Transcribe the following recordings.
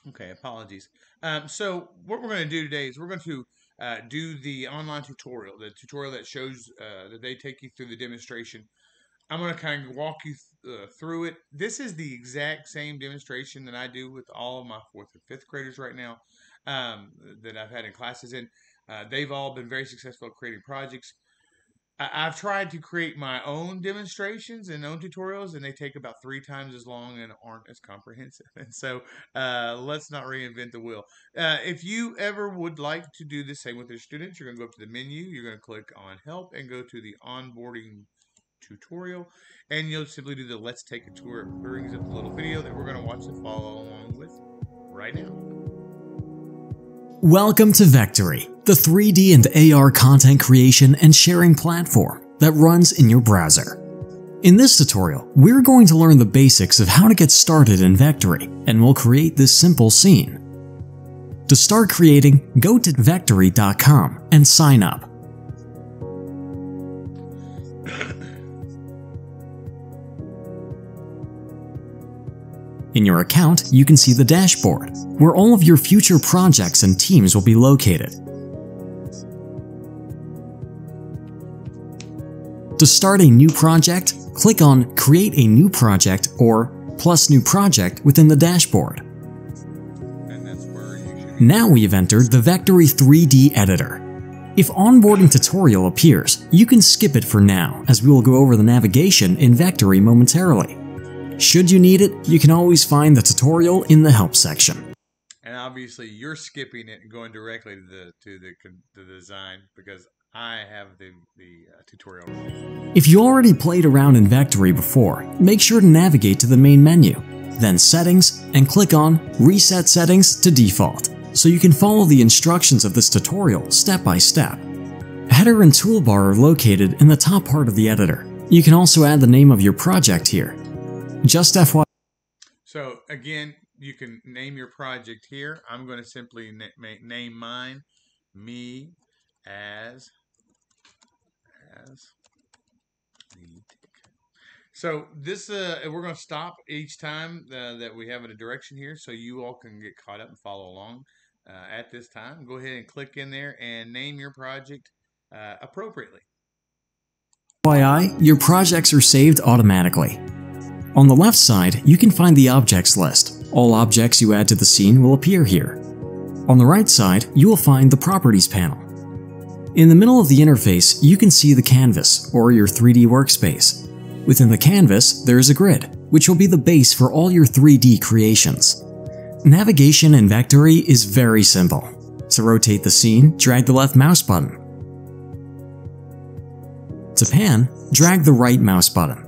Okay, apologies. So what we're going to do today is we're going to do the online tutorial, the tutorial that shows that they take you through the demonstration. I'm going to kind of walk you through it. This is the exact same demonstration that I do with all of my fourth and fifth graders right now that I've had in classes. And they've all been very successful at creating projects. I've tried to create my own demonstrations and own tutorials, and they take about 3 times as long and aren't as comprehensive. And so let's not reinvent the wheel. If you ever would like to do the same with your students, you're going to go up to the menu, you're going to click on Help, and go to the Onboarding Tutorial, and you'll simply do the Let's Take a Tour. It brings up the little video that we're going to watch and follow along with right now. Welcome to Vectary, the 3D and AR content creation and sharing platform that runs in your browser. In this tutorial, we're going to learn the basics of how to get started in Vectary, and we'll create this simple scene. To start creating, go to vectarypart2 and sign up. In your account, you can see the dashboard, where all of your future projects and teams will be located. To start a new project, click on Create a New Project or Plus New Project within the dashboard. Now we have entered the Vectary 3D editor. If Onboarding Tutorial appears, you can skip it for now, as we will go over the navigation in Vectary momentarily. Should you need it, you can always find the tutorial in the help section. And obviously you're skipping it and going directly to the design because I have the tutorial. If you already played around in Vectary before, make sure to navigate to the main menu, then Settings, and click on Reset Settings to Default, so you can follow the instructions of this tutorial step by step. Header and toolbar are located in the top part of the editor. You can also add the name of your project here. Just FYI. So again, you can name your project here. I'm going to simply name mine me as the tick. So this we're going to stop each time that we have a direction here, so you all can get caught up and follow along at this time. Go ahead and click in there and name your project appropriately. FYI, your projects are saved automatically. On the left side, you can find the objects list. All objects you add to the scene will appear here. On the right side, you will find the Properties panel. In the middle of the interface, you can see the canvas, or your 3D workspace. Within the canvas, there is a grid, which will be the base for all your 3D creations. Navigation in Vectary is very simple. To rotate the scene, drag the left mouse button. To pan, drag the right mouse button.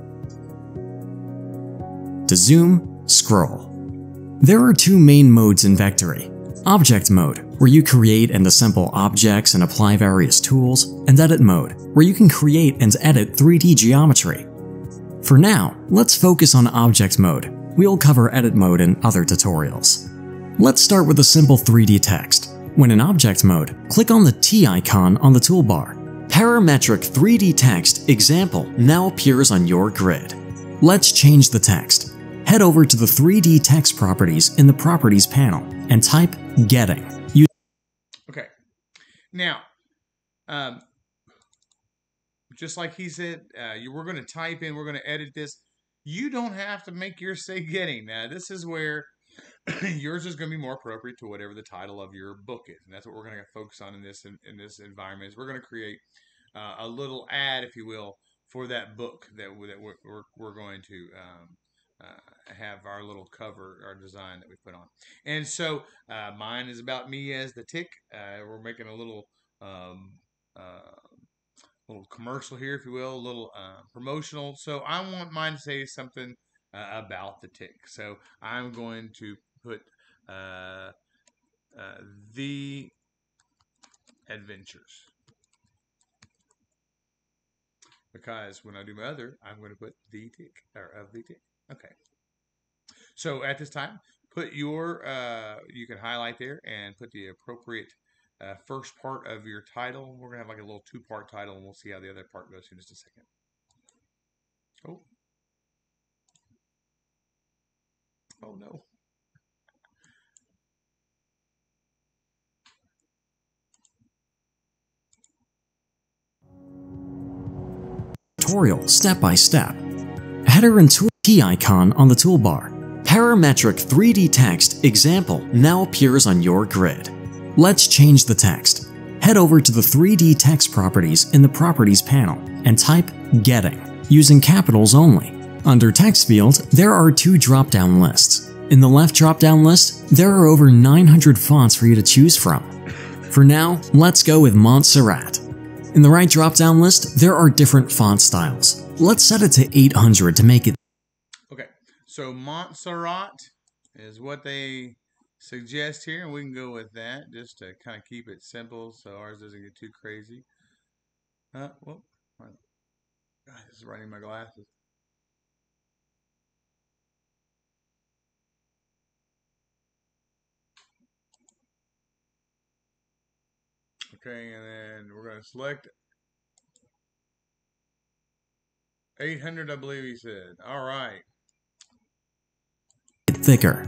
To zoom, scroll. There are two main modes in Vectary. Object mode, where you create and assemble objects and apply various tools, and edit mode, where you can create and edit 3D geometry. For now, let's focus on object mode. We'll cover edit mode in other tutorials. Let's start with a simple 3D text. When in object mode, click on the T icon on the toolbar. Parametric 3D text example now appears on your grid. Let's change the text. Head over to the 3D text properties in the Properties panel and type Getting. Okay. Now, just like he said, we're going to type in, we're going to edit this. You don't have to make yours say Getting. Now, this is where yours is going to be more appropriate to whatever the title of your book is. And that's what we're going to focus on in this environment. Is we're going to create a little ad, if you will, for that book that we're going to have our little cover, our design that we put on. And so mine is about me as the tick. We're making a little commercial here, if you will, a little promotional. So I want mine to say something about the tick. So I'm going to put the adventures. Because when I do my other, I'm going to put the tick, or of the tick. Okay. So at this time, put your, you can highlight there and put the appropriate first part of your title. We're going to have like a little 2-part title, and we'll see how the other part goes in just a second. Oh. Oh, no. tutorial step by step. Header and tool key icon on the toolbar. Parametric 3D text example now appears on your grid. Let's change the text. Head over to the 3D text properties in the Properties panel and type Getting, using capitals only. Under Text field, there are 2 drop-down lists. In the left drop-down list, there are over 900 fonts for you to choose from. For now, let's go with Montserrat. In the right drop-down list, there are different font styles. Let's set it to 800 to make it. Okay, so Montserrat is what they suggest here, and we can go with that just to kind of keep it simple so ours doesn't get too crazy. Whoop. God, this is running my glasses. Okay, and then we're going to select 800, I believe he said. All right. Thicker.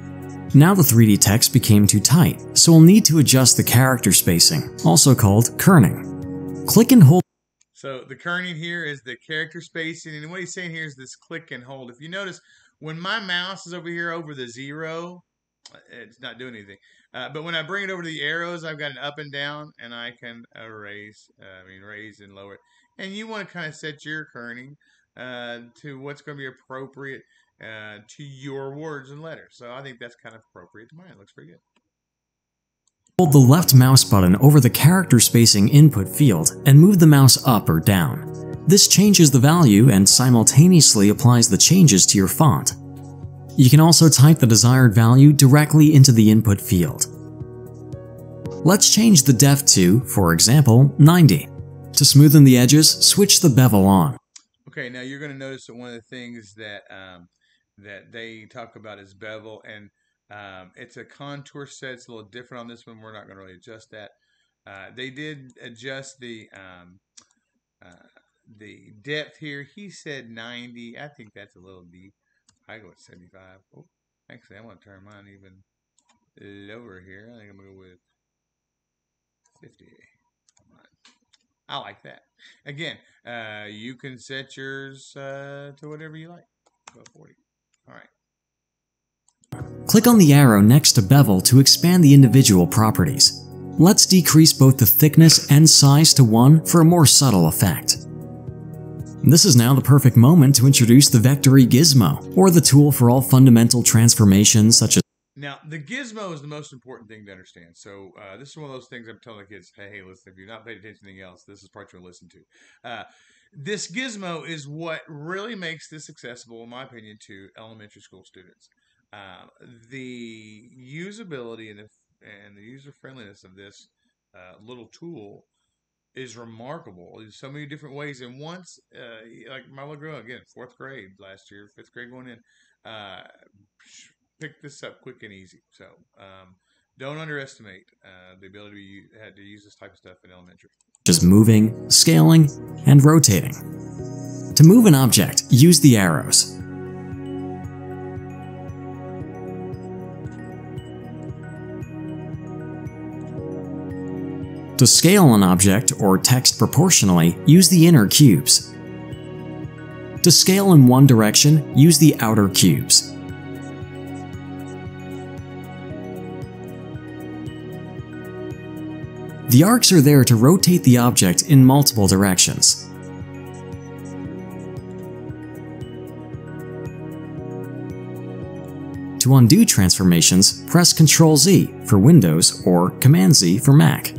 Now the 3D text became too tight, so we'll need to adjust the character spacing, also called kerning. Click and hold. So the kerning here is the character spacing, and what he's saying here is this click and hold. If you notice, when my mouse is over here over the 0, it's not doing anything. But when I bring it over to the arrows, I've got an up and down, and I can raise and lower it. And you want to kind of set your kerning to what's going to be appropriate to your words and letters. So I think that's kind of appropriate to mine. It looks pretty good. Hold the left mouse button over the character spacing input field and move the mouse up or down. This changes the value and simultaneously applies the changes to your font. You can also type the desired value directly into the input field. Let's change the depth to, for example, 90. To smoothen the edges, switch the bevel on. Okay, now you're going to notice that one of the things that that they talk about is bevel, and it's a contour set. It's a little different on this one. We're not going to really adjust that. They did adjust the depth here. He said 90. I think that's a little deep. I go with 75. Oh, actually, I'm going to turn mine even lower here. I think I'm going to go with 50. I like that. Again, you can set yours to whatever you like. Go 40. All right. Click on the arrow next to bevel to expand the individual properties. Let's decrease both the thickness and size to 1 for a more subtle effect. This is now the perfect moment to introduce the Vectary Gizmo, or the tool for all fundamental transformations such as. Now, the gizmo is the most important thing to understand. So this is one of those things I'm telling the kids, hey, listen, if you're not paying attention to anything else, this is part you're going to listen to. This gizmo is what really makes this accessible, in my opinion, to elementary school students. The usability and the user-friendliness of this little tool is remarkable. There's so many different ways. And once, like my little girl, again, 4th grade last year, 5th grade going in, pick this up quick and easy. So don't underestimate the ability to use this type of stuff in elementary. Just moving, scaling, and rotating. To move an object, use the arrows. To scale an object or text proportionally, use the inner cubes. To scale in one direction, use the outer cubes. The arcs are there to rotate the object in multiple directions. To undo transformations, press Ctrl-Z for Windows or Command-Z for Mac.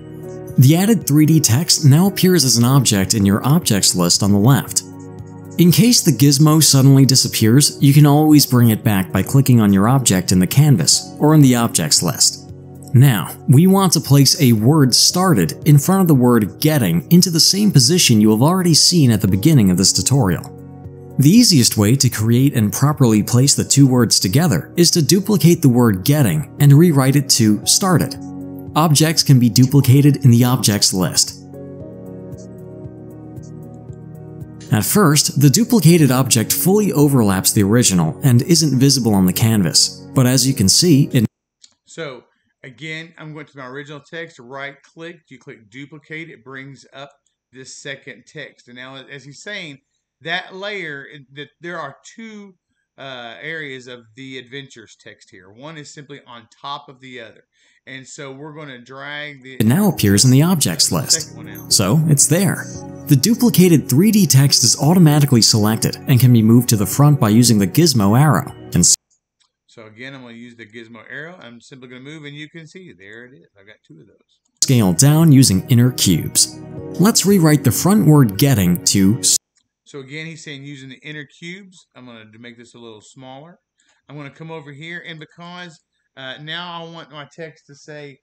The added 3D text now appears as an object in your objects list on the left. In case the gizmo suddenly disappears, you can always bring it back by clicking on your object in the canvas or in the objects list. Now, we want to place a word started in front of the word getting into the same position you have already seen at the beginning of this tutorial. The easiest way to create and properly place the 2 words together is to duplicate the word getting and rewrite it to started. Objects can be duplicated in the objects list. At first, the duplicated object fully overlaps the original and isn't visible on the canvas, but as you can see, So, again, I'm going to my original text, right-click, you click duplicate, it brings up this second text. And now, as he's saying, that layer, that there are two areas of the adventures text here. One is simply on top of the other. And so we're going to drag the... It now appears in the objects list. So it's there. The duplicated 3D text is automatically selected and can be moved to the front by using the gizmo arrow. So again, I'm going to use the gizmo arrow. I'm simply going to move, and you can see there it is. I've got two of those. Scale down using inner cubes. Let's rewrite the front word getting to... So again, he's saying using the inner cubes. I'm going to make this a little smaller. I'm going to come over here, and because now I want my text to say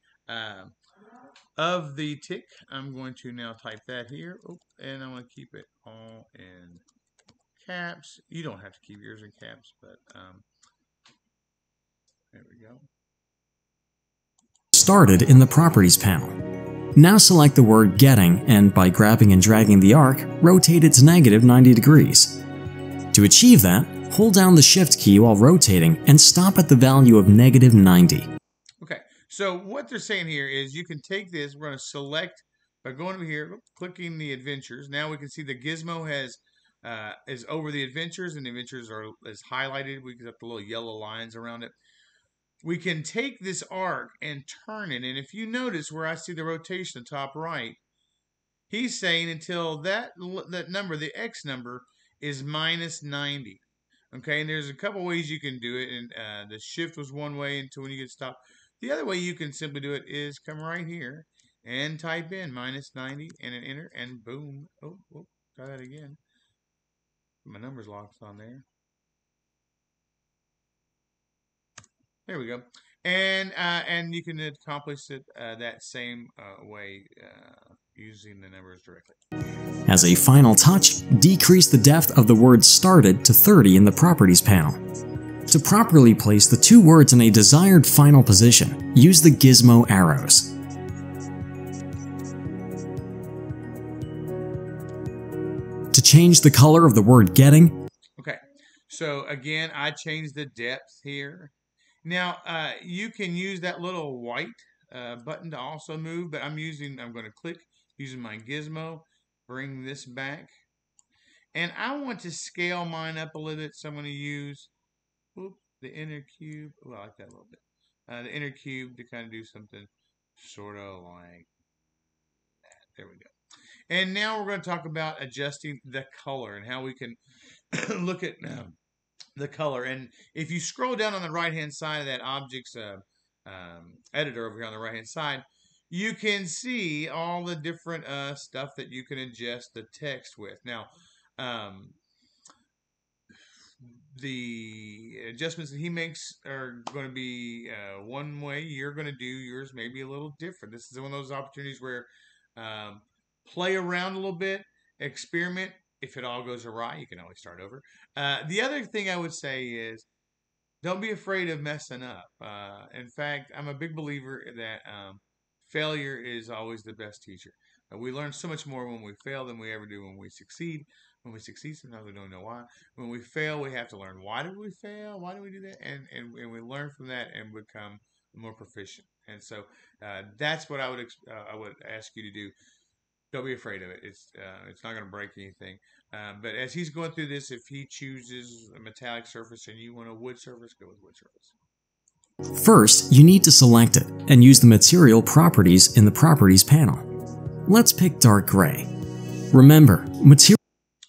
of the tick, I'm going to now type that here. Oh, and I'm going to keep it all in caps. You don't have to keep yours in caps, but there we go. Started in the Properties panel. Now select the word getting and by grabbing and dragging the arc, rotate it to -90 degrees. To achieve that, hold down the Shift key while rotating and stop at the value of -90. Okay, so what they're saying here is you can take this, we're going to select by going over here, clicking the adventures. Now we can see the gizmo is over the adventures, and the adventures is highlighted. We got the little yellow lines around it. We can take this arc and turn it, and if you notice where I see the rotation top right, he's saying until that number, the X number, is -90. Okay, and there's a couple ways you can do it, and the shift was one way until when you get stopped. The other way you can simply do it is come right here and type in -90 and an enter, and boom. Oh, try that again. My number's locked on there. There we go. And you can accomplish it that same way using the numbers directly. As a final touch, decrease the depth of the word started to 30 in the Properties panel. To properly place the two words in a desired final position, use the gizmo arrows. To change the color of the word getting, okay, so again, I changed the depth here. Now, you can use that little white button to also move, but I'm going to click using my gizmo, bring this back. And I want to scale mine up a little bit, so I'm going to use the inner cube. Oh, I like that a little bit. The inner cube to kind of do something sort of like that. There we go. And now we're going to talk about adjusting the color and how we can look at the color. And if you scroll down on the right hand side of that objects editor over here on the right hand side, you can see all the different stuff that you can adjust the text with. Now, the adjustments that he makes are going to be one way. You're going to do yours maybe a little different. This is one of those opportunities where play around a little bit, experiment. If it all goes awry, you can always start over. The other thing I would say is don't be afraid of messing up. In fact, I'm a big believer that failure is always the best teacher. We learn so much more when we fail than we ever do when we succeed. When we succeed, sometimes we don't know why. When we fail, we have to learn, why did we fail? Why did we do that? And we learn from that and become more proficient. And so that's what I would ask you to do. Don't be afraid of it. It's not going to break anything. But as he's going through this, if he chooses a metallic surface and you want a wood surface, go with wood surface. First, you need to select it and use the material properties in the Properties panel. Let's pick dark gray. Remember, material...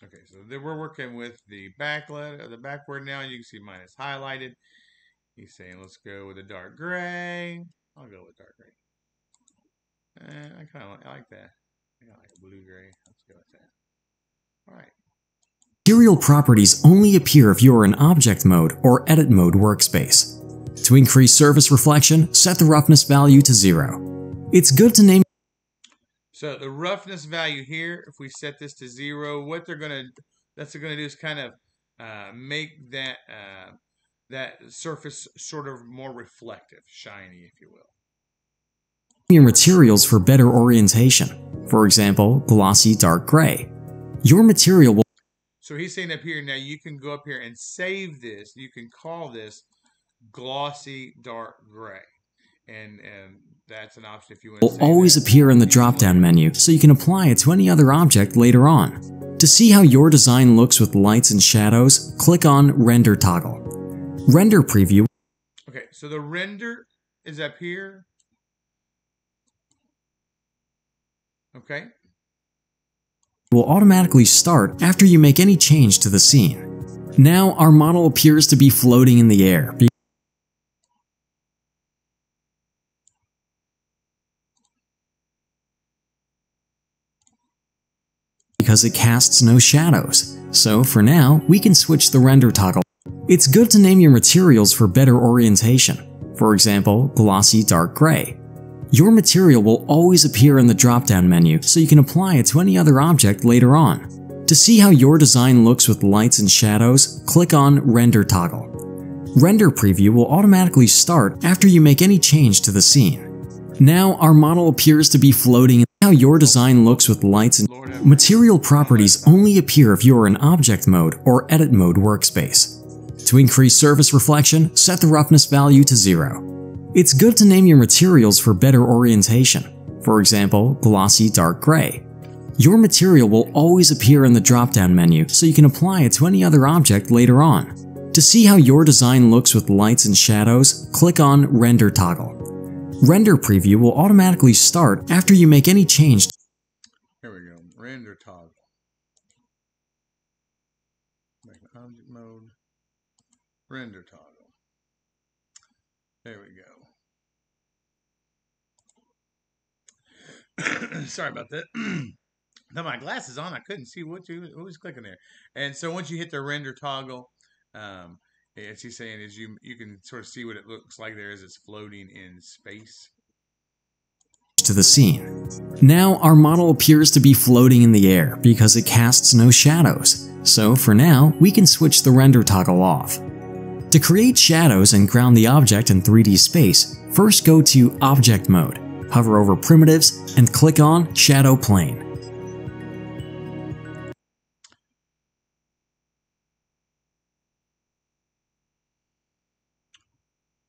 Okay, so then we're working with the backward now. You can see mine is highlighted. He's saying let's go with a dark gray. I'll go with dark gray. I like that. I like a blue-gray. Let's go with that. All right. Material properties only appear if you are in Object Mode or Edit Mode workspace. To increase surface reflection, set the roughness value to 0. It's good to name... So the roughness value here, if we set this to 0, what they're going to do is kind of make that that surface sort of more reflective, shiny, if you will. Your materials for better orientation. For example, glossy dark gray. Your material will... So he's saying up here, now you can go up here and save this. You can call this glossy dark gray. and that's an option if you want will to always appear in the drop-down menu, so you can apply it to any other object later on. To see how your design looks with lights and shadows, click on Render Toggle. Render Preview. Okay, so the render is up here. Okay. Will automatically start after you make any change to the scene. Now our model appears to be floating in the air. Because it casts no shadows. So for now, we can switch the render toggle. It's good to name your materials for better orientation. For example, glossy dark gray. Your material will always appear in the drop-down menu, so you can apply it to any other object later on. To see how your design looks with lights and shadows, click on Render Toggle. Render Preview will automatically start after you make any change to the scene. Now our model appears to be floating in how your design looks with lights and material properties only appear if you are in Object Mode or Edit Mode workspace. To increase surface reflection, set the roughness value to 0. It's good to name your materials for better orientation. For example, glossy dark gray. Your material will always appear in the drop-down menu, so you can apply it to any other object later on. To see how your design looks with lights and shadows, click on Render Toggle. Render Preview will automatically start after you make any change. Here we go. Render Toggle. Back to Object Mode. Render Toggle. There we go. Sorry about that. Now my glasses on, I couldn't see what was clicking there. And so once you hit the render toggle, as he's saying, is you can sort of see what it looks like there as it's floating in space. To the scene. Now our model appears to be floating in the air because it casts no shadows. So for now, we can switch the render toggle off. To create shadows and ground the object in 3D space, first go to Object Mode, hover over Primitives, and click on Shadow Plane.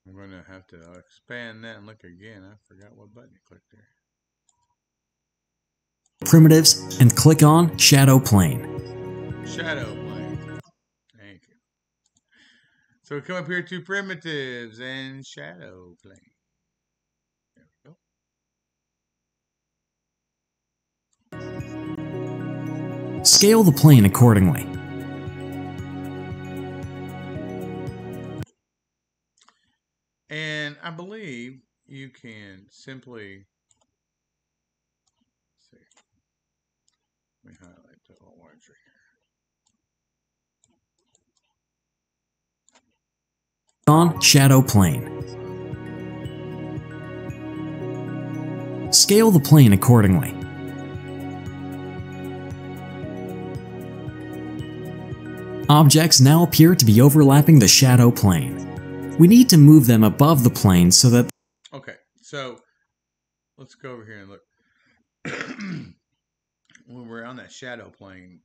I'm going to have to expand that and look again. I forgot what button you clicked there. Primitives, and click on Shadow Plane. Shadow Plane. Thank you. So we come up here to Primitives and Shadow Plane. There we go. Scale the plane accordingly. And I believe you can simply, let's see, let me highlight the little orange right here. On Shadow Plane. Scale the plane accordingly. Objects now appear to be overlapping the shadow plane. We need to move them above the plane so that... Okay, so let's go over here and look. When we're on that shadow plane,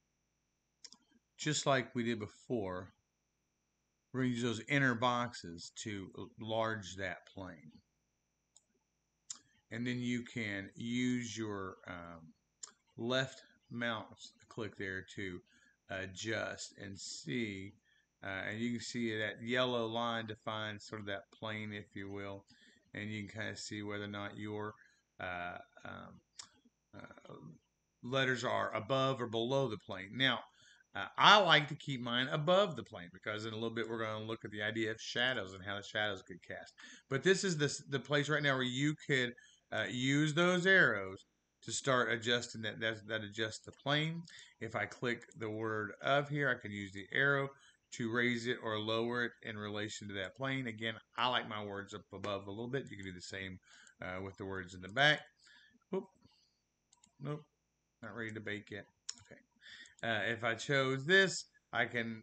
just like we did before, we're going to use those inner boxes to enlarge that plane. And then you can use your left mouse click there to adjust and see. And you can see that yellow line defines sort of that plane, if you will, and you can kind of see whether or not your letters are above or below the plane. Now, I like to keep mine above the plane because in a little bit we're going to look at the idea of shadows and how the shadows could cast. But this is the place right now where you could use those arrows to start adjusting that adjusts the plane. If I click the word of here, I can use the arrow to raise it or lower it in relation to that plane. Again, I like my words up above a little bit. You can do the same with the words in the back. Oop. Nope, not ready to bake yet. Okay. If I chose this, I can,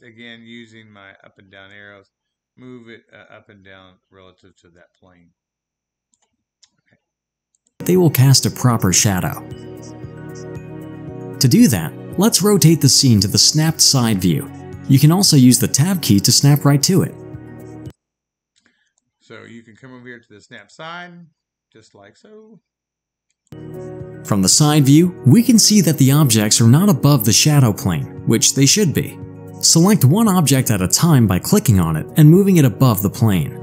again, using my up and down arrows, move it up and down relative to that plane. Okay. They will cast a proper shadow. To do that, let's rotate the scene to the snapped side view. You can also use the Tab key to snap right to it. So you can come over here to the snap side, just like so. From the side view, we can see that the objects are not above the shadow plane, which they should be. Select one object at a time by clicking on it and moving it above the plane.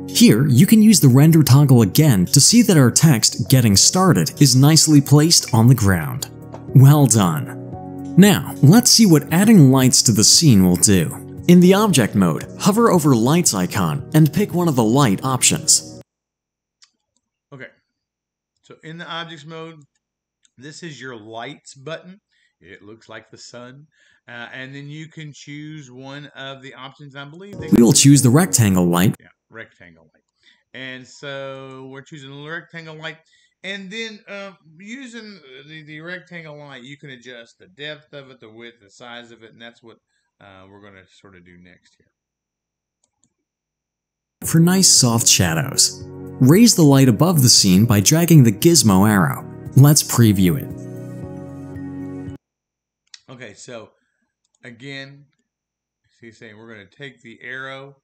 Here, you can use the render toggle again to see that our text "Getting Started" is nicely placed on the ground. Well done! Now, let's see what adding lights to the scene will do. In the object mode, hover over Lights icon and pick one of the light options. Okay, so in the objects mode, this is your lights button. It looks like the sun. And then you can choose one of the options, I believe. We will choose the rectangle light. Yeah, rectangle light. And so we're choosing the rectangle light. And then using the rectangle light, you can adjust the depth of it, the width, the size of it, and that's what we're going to sort of do next here. For nice soft shadows, raise the light above the scene by dragging the gizmo arrow. Let's preview it. Okay, so again, he's saying we're going to take the arrow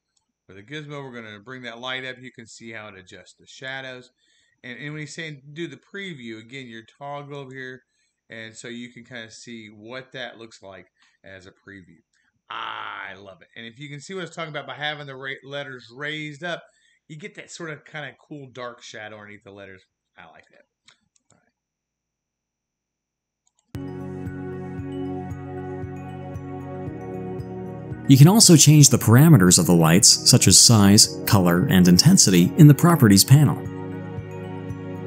for the gizmo, we're going to bring that light up. You can see how it adjusts the shadows. And when he's saying do the preview, again, your toggle over here, and so you can kind of see what that looks like as a preview. I love it. And if you can see what I was talking about by having the letters raised up, you get that sort of kind of cool dark shadow underneath the letters. I like that. You can also change the parameters of the lights, such as size, color, and intensity, in the Properties panel.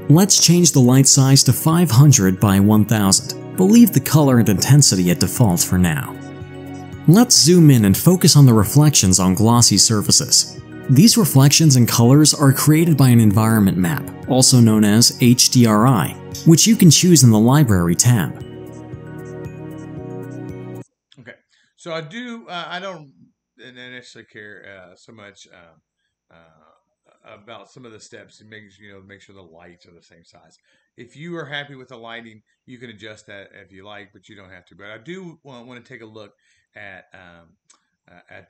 Let's change the light size to 500 by 1000, but leave the color and intensity at default for now. Let's zoom in and focus on the reflections on glossy surfaces. These reflections and colors are created by an environment map, also known as HDRI, which you can choose in the Library tab. Okay, so I don't necessarily care so much about some of the steps and make sure the lights are the same size. If you are happy with the lighting, you can adjust that if you like, but you don't have to. But I do want to take a look at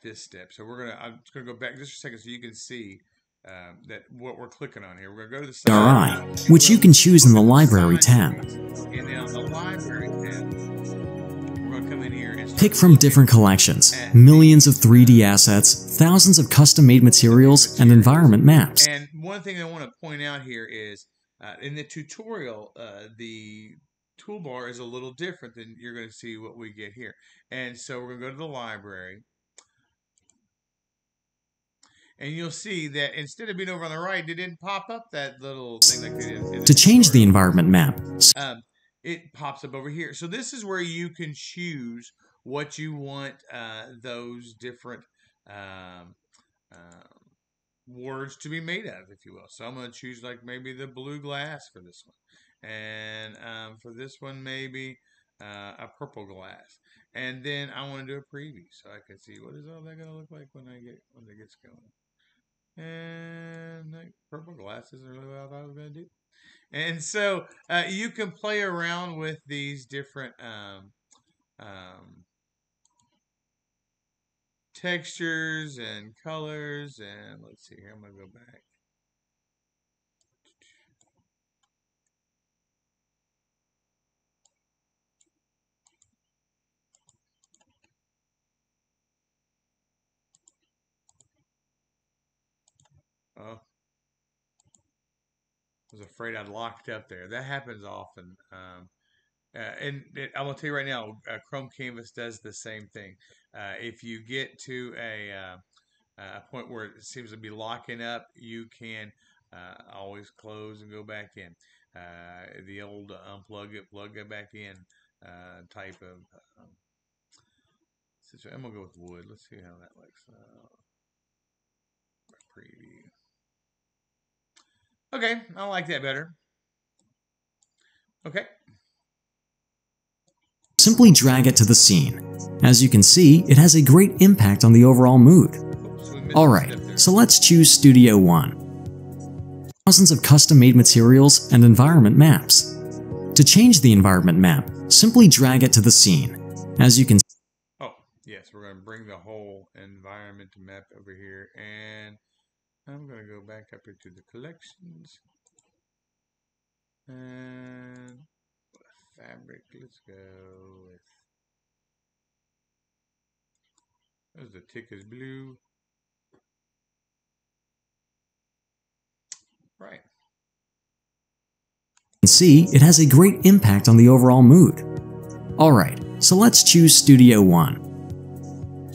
this step. So I'm just gonna go back just a second so you can see that what we're clicking on here. We're gonna go to the side, which you can choose in the Library tab. And then on the Library tab, we're gonna come in here and pick from different collections, millions of 3D assets, thousands of custom-made materials, and environment maps. And one thing I want to point out here is in the tutorial, the toolbar is a little different than you're going to see what we get here. And so we're going to go to the library. And you'll see that instead of being over on the right, it didn't pop up that little thing like they did. To change the environment map, it pops up over here. So this is where you can choose what you want those different words to be made of, if you will. So I'm going to choose like maybe the blue glass for this one. And for this one, maybe a purple glass. And then I want to do a preview so I can see what is all that going to look like when it gets going. And purple glass isn't really what I thought I was going to do. And so you can play around with these different textures and colors. And let's see here. I'm going to go back. Oh, I was afraid I'd locked up there. That happens often. And I'm going to tell you right now, Chrome Canvas does the same thing. If you get to a point where it seems to be locking up, you can always close and go back in. The old unplug it, plug it back in type of situation. I'm going to go with wood. Let's see how that looks. Preview. Okay, I like that better. Okay. Simply drag it to the scene. As you can see, it has a great impact on the overall mood. Alright, so let's choose Studio One. Thousands of custom-made materials and environment maps. To change the environment map, simply drag it to the scene. As you can Oh, yes, we're going to bring the whole environment map over here, and I'm going to go back up here to the collections, and fabric, let's go with, there's the tick is blue, right. see, it has a great impact on the overall mood. Alright, so let's choose Studio One.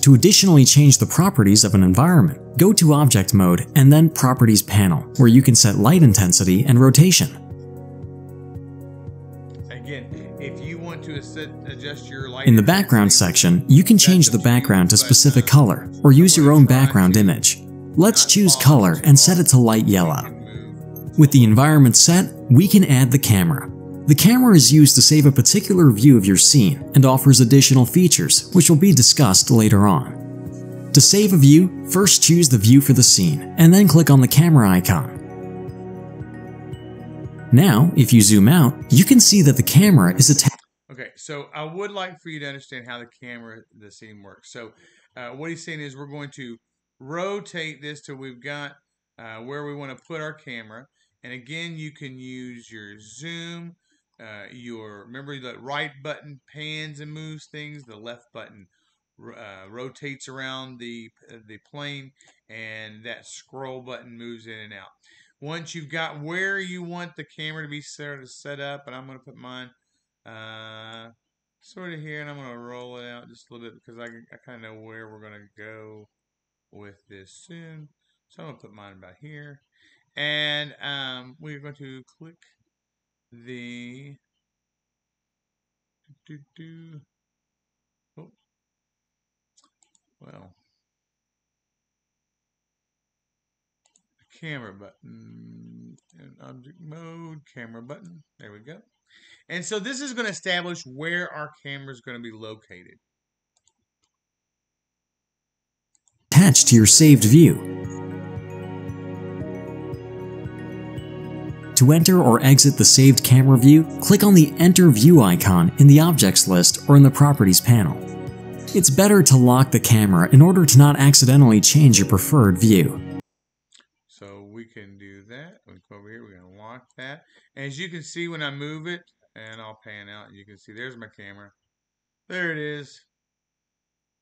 To additionally change the properties of an environment, go to Object Mode and then Properties panel, where you can set light intensity and rotation. Again, if you want to adjust your light in the background section, you can change the background to specific color, or use your own background image. Let's choose color and set it to light yellow. With the environment set, we can add the camera. The camera is used to save a particular view of your scene and offers additional features, which will be discussed later on. To save a view, first choose the view for the scene, and then click on the camera icon. Now, if you zoom out, you can see that the camera is attached. Okay, so I would like for you to understand how the scene works. So what he's saying is we're going to rotate this till we've got where we want to put our camera. And again, you can use your zoom, remember the right button pans and moves things, the left button rotates around the plane, and that scroll button moves in and out. Once you've got where you want the camera to be set up, and I'm going to put mine sort of here, and I'm going to roll it out just a little bit because I kind of know where we're going to go with this soon. So I'm going to put mine about here. And we're going to click the oh, well, the camera button and object mode, camera button. There we go. And so this is going to establish where our camera is going to be located. Attached to your saved view. To enter or exit the saved camera view, click on the Enter View icon in the Objects list or in the Properties panel. It's better to lock the camera in order to not accidentally change your preferred view. So we can do that. We'll go over here, we're going to lock that. As you can see when I move it, and I'll pan out, you can see there's my camera. There it is.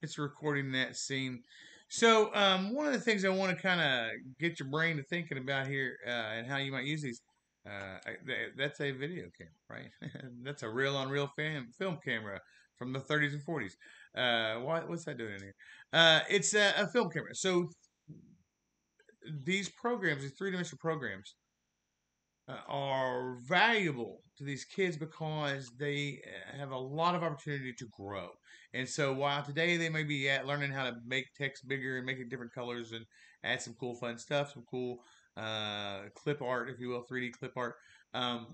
It's recording that scene. So one of the things I want to kind of get your brain to thinking about here and how you might use these, that's a video camera, right? That's a reel-on-reel film camera from the 30s and 40s. What's that doing in here? It's a film camera. So these programs, these three-dimensional programs, are valuable to these kids because they have a lot of opportunity to grow. And so while today they may be learning how to make text bigger and make it different colors and add some cool fun stuff, some cool clip art, if you will, 3D clip art,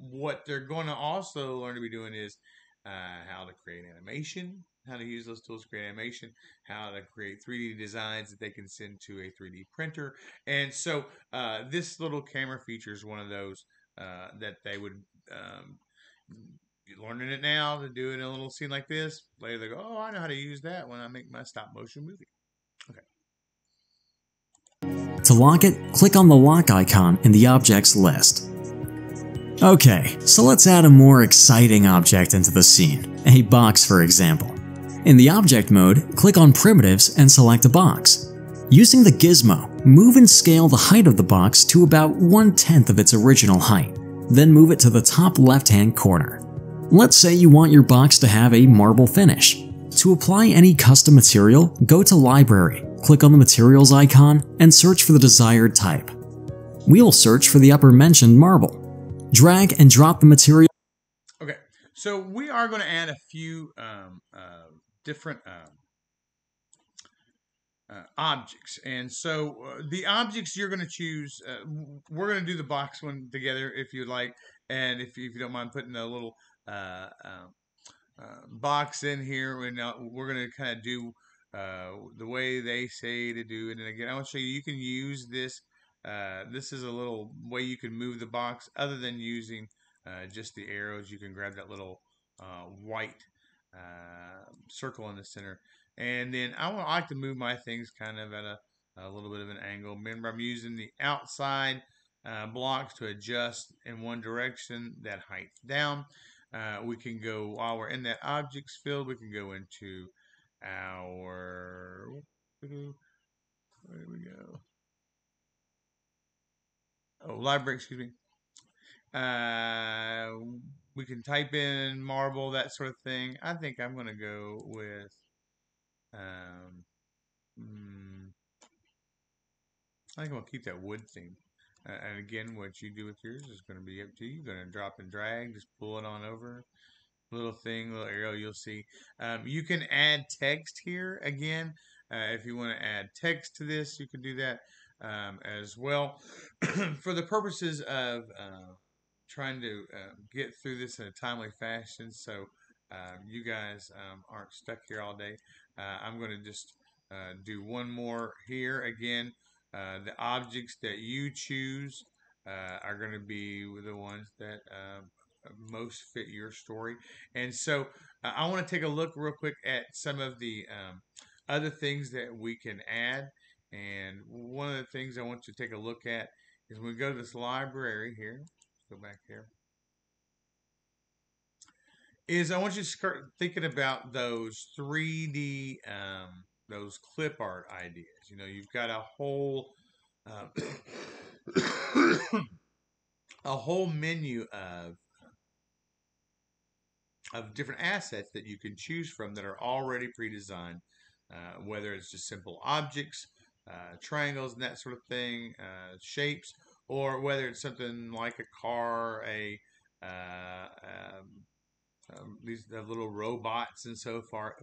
what they're going to also learn to be doing is how to create animation, how to use those tools to create animation, how to create 3D designs that they can send to a 3D printer. And so this little camera feature is one of those that they would learning it now to do it in a little scene like this. Later they go, oh, I know how to use that when I make my stop motion movie. Okay. To lock it, click on the lock icon in the Objects list. Okay, so let's add a more exciting object into the scene, a box for example. In the Object mode, click on Primitives and select a box. Using the gizmo, move and scale the height of the box to about 1/10 of its original height, then move it to the top left-hand corner. Let's say you want your box to have a marble finish. To apply any custom material, go to Library, click on the Materials icon, and search for the desired type. We'll search for the upper-mentioned marble. Drag and drop the material. Okay, so we are going to add a few different objects. And so the objects you're going to choose, we're going to do the box one together if you'd like. And if you don't mind putting a little box in here, and we're going to kind of do the way they say to do it. And again, I want to show you, you can use this. This is a little way you can move the box other than using just the arrows. You can grab that little white circle in the center. And then I like to move my things kind of at a little bit of an angle. Remember, I'm using the outside blocks to adjust in one direction, that height down. We can go, while we're in that objects field, we can go into our, where do we go? Oh, library, excuse me. Uh, we can type in marble, that sort of thing. I think I'm going to go with, um, mm, I think I'm going to keep that wood theme. And again, what you do with yours is going to be up to you. You're going to drop and drag, just pull it on over. Little thing, little arrow, you'll see. You can add text here again. If you want to add text to this, you can do that as well. For the purposes of trying to get through this in a timely fashion, so you guys aren't stuck here all day, I'm going to just do one more here. Again, the objects that you choose are going to be the ones that most fit your story. And so I want to take a look real quick at some of the other things that we can add. And one of the things I want you to take a look at is when we go to this library here, go back here, is I want you to start thinking about those 3D, those clip art ideas. You know, you've got a whole, a whole menu of different assets that you can choose from that are already pre-designed, whether it's just simple objects, triangles and that sort of thing, shapes, or whether it's something like a car, these little robots and so forth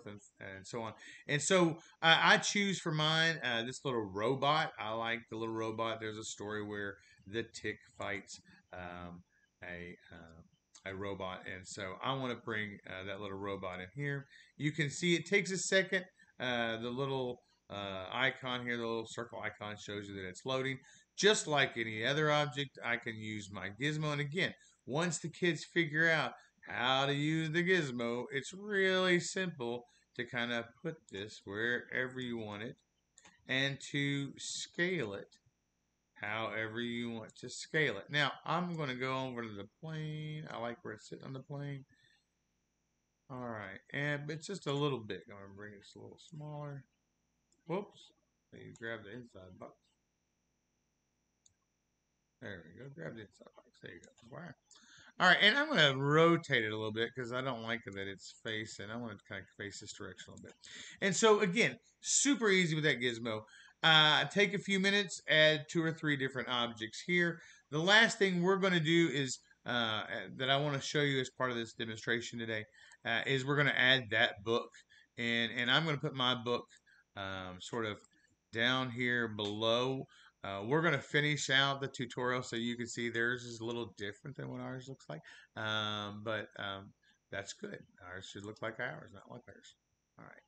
and so on. And so I choose for mine this little robot. I like the little robot. There's a story where the tick fights um, a robot, and so I want to bring that little robot in here. You can see it takes a second. The little icon here, the little circle icon, shows you that it's loading. Just like any other object, I can use my gizmo. And again, once the kids figure out how to use the gizmo, it's really simple to kind of put this wherever you want it and to scale it however you want to scale it. Now, I'm going to go over to the plane. I like where it's sitting on the plane. All right, and it's just a little bit. I'm going to bring it a little smaller. Whoops. You grab the inside box. There we go. Grab the inside box. There you go. Wow. All right, and I'm going to rotate it a little bit because I don't like it that it's facing. I want to kind of face this direction a little bit. And so, again, super easy with that gizmo. Take a few minutes, add 2 or 3 different objects here. The last thing we're going to do is that I want to show you as part of this demonstration today is we're going to add that book. And I'm going to put my book sort of down here below. We're going to finish out the tutorial so you can see theirs is a little different than what ours looks like. But that's good. Ours should look like ours, not like ours. All right.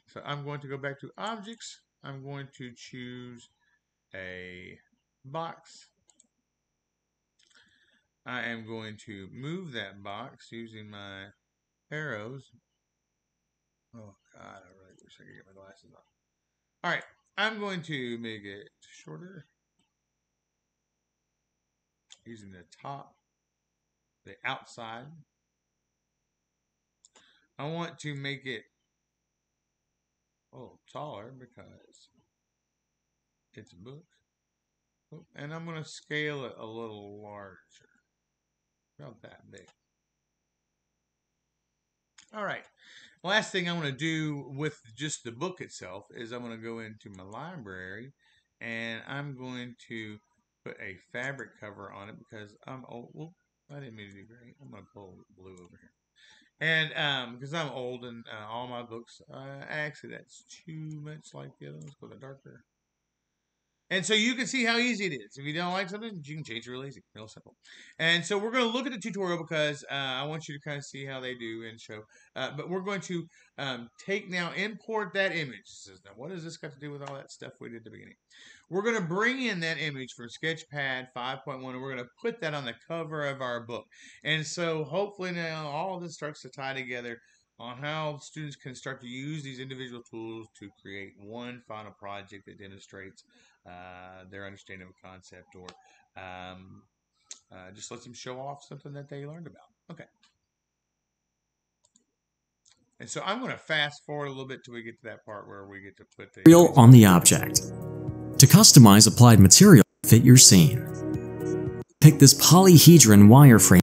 So I'm going to go back to objects. I'm going to choose a box. I am going to move that box using my arrows. Oh, God, I really wish I could get my glasses on. All right. I'm going to make it shorter using the top, the outside. I want to make it taller because it's a book. And I'm going to scale it a little larger. About that big. All right. Last thing I want to do with just the book itself is I'm going to go into my library and I'm going to put a fabric cover on it because I'm old. Whoop, I didn't mean to do gray. I'm going to pull blue over here. And because I'm old and all my books, actually that's too much like the other ones. Go to darker. And so you can see how easy it is. If you don't like something, you can change it real easy, real simple. And so we're going to look at the tutorial because I want you to kind of see how they do and show. But we're going to import that image. Now, what does this got to do with all that stuff we did at the beginning? We're going to bring in that image from Sketchpad 5.1, and we're going to put that on the cover of our book. And so hopefully now all of this starts to tie together on how students can start to use these individual tools to create one final project that demonstrates their understanding of a concept, or just lets them show off something that they learned about. Okay. And so I'm going to fast forward a little bit till we get to that part where we get to put the material on the object. To customize applied material to fit your scene, pick this polyhedron wireframe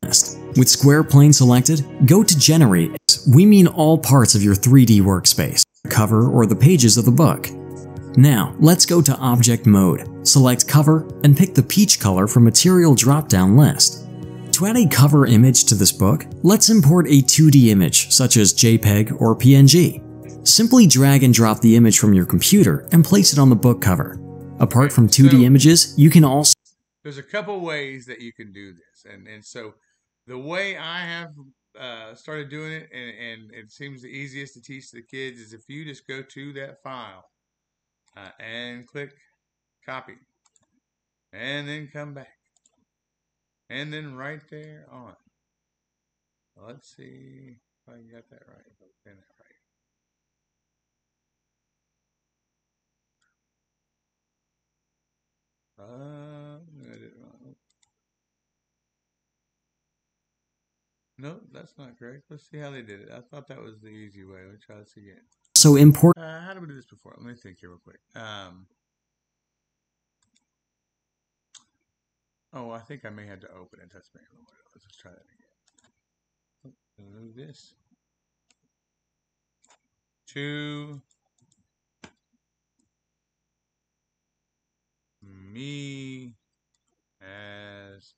list. With square plane selected, go to Generate. We mean all parts of your 3D workspace, cover, or the pages of the book. Now, let's go to Object Mode, select Cover, and pick the peach color from Material drop-down list. To add a cover image to this book, let's import a 2D image, such as JPEG or PNG. Simply drag and drop the image from your computer and place it on the book cover. Apart from 2D images, you can also... There's a couple ways that you can do this, and so the way I have started doing it, and it seems the easiest to teach the kids, is if you just go to that file and click copy, and then come back, and then right there on. Let's see if I got that right. I did it wrong. Nope, that's not correct. Let's see how they did it. I thought that was the easy way. Let's try this again. So import... how did we do this before? Let me think here real quick. Oh, I think I may have to open it. That's maybe what it was. Let's try that again. Move this to me as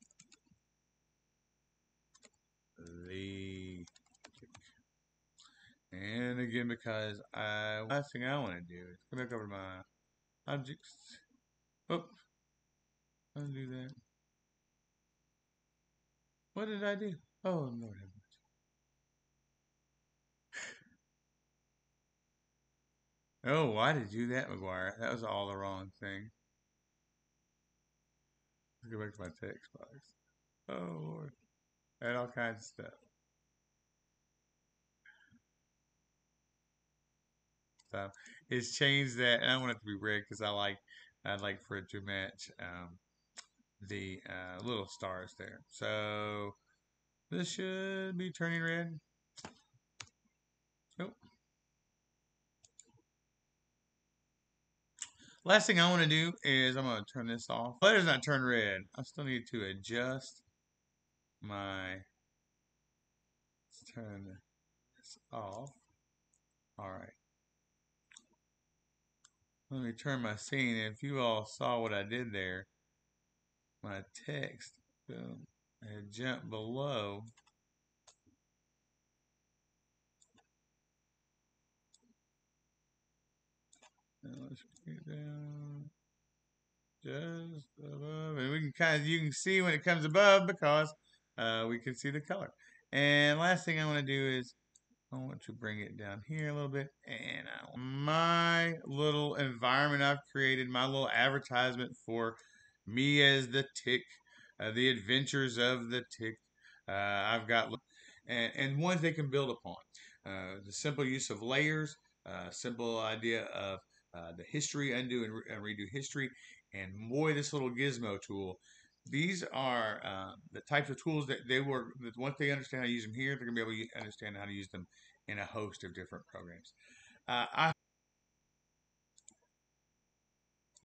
the tick. And again, because last thing I want to do is come back over to my objects. Oh, undo that. What did I do? Oh, Lord have mercy. Oh, why did you do that, McGuire? That was all the wrong thing. Let's go back to my text box. Oh, Lord. I had all kinds of stuff. So it's changed that, and I want it to be red because I'd like for it to match the little stars there. So this should be turning red. Nope. Last thing I want to do is I'm going to turn this off. Letter's not turned red. I still need to adjust my... Let's turn this off. All right. Let me turn my scene. If you all saw what I did there, my text had jumped below. Now let's bring it down just above, and we can you can see when it comes above because we can see the color. And last thing I want to do is I want to bring it down here a little bit, and my little environment I've created, my little advertisement for me as the tick, the adventures of the tick. I've got and ones they can build upon. The simple use of layers, simple idea of the history, undo and redo history, and boy, this little gizmo tool. These are the types of tools that once they understand how to use them here, they're going to be able to understand how to use them in a host of different programs. I